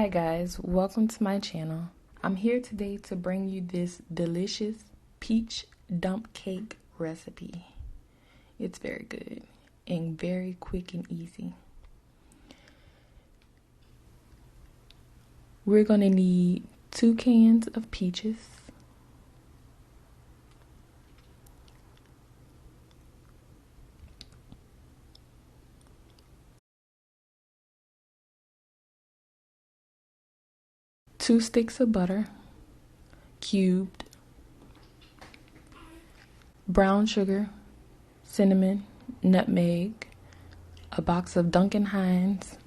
Hi guys, welcome to my channel. I'm here today to bring you this delicious peach dump cake recipe. It's very good and very quick and easy. We're going to need 2 cans of peaches, two sticks of butter, cubed, brown sugar, cinnamon, nutmeg, a box of Duncan Hines,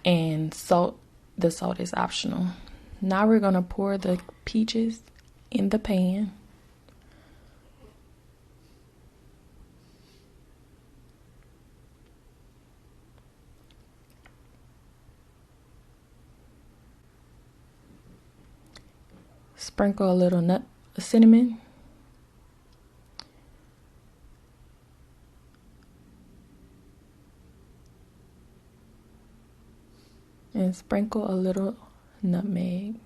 and salt. The salt is optional. Now we're going to pour the peaches in the pan. Sprinkle a little cinnamon. And sprinkle a little nutmeg.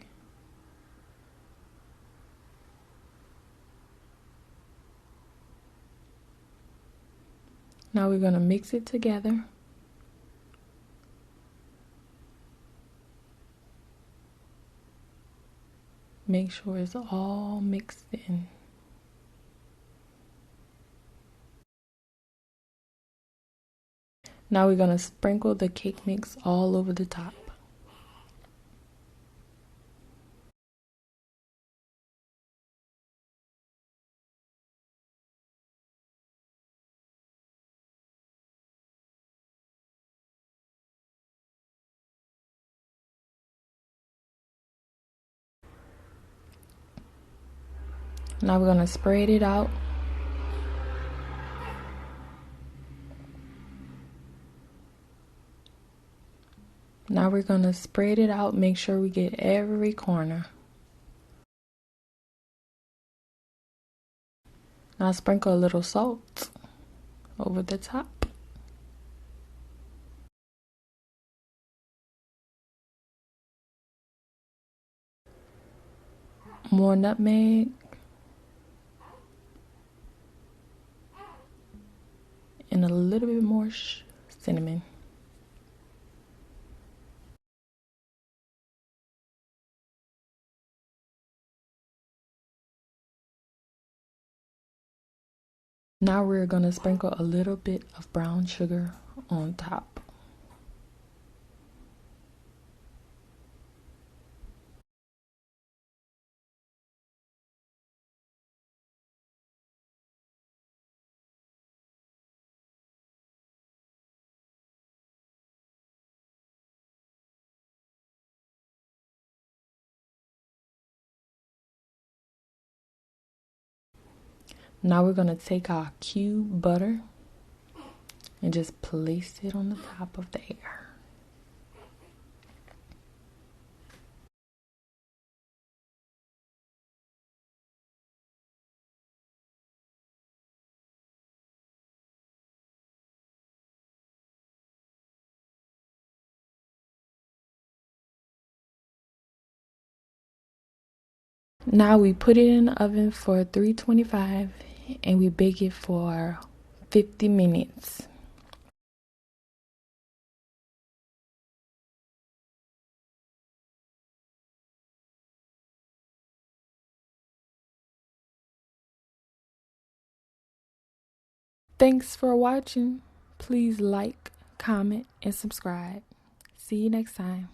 Now we're going to mix it together. Make sure it's all mixed in. Now we're going to sprinkle the cake mix all over the top. Now we're going to spread it out. Now we're going to spread it out, make sure we get every corner. Now sprinkle a little salt over the top. More nutmeg. And a little bit more cinnamon. Now we're going to sprinkle a little bit of brown sugar on top. Now we're going to take our cube butter and just place it on the top of the air. Now we put it in the oven for 325 and we bake it for 50 minutes. Thanks for watching. Please like, comment, and subscribe. See you next time.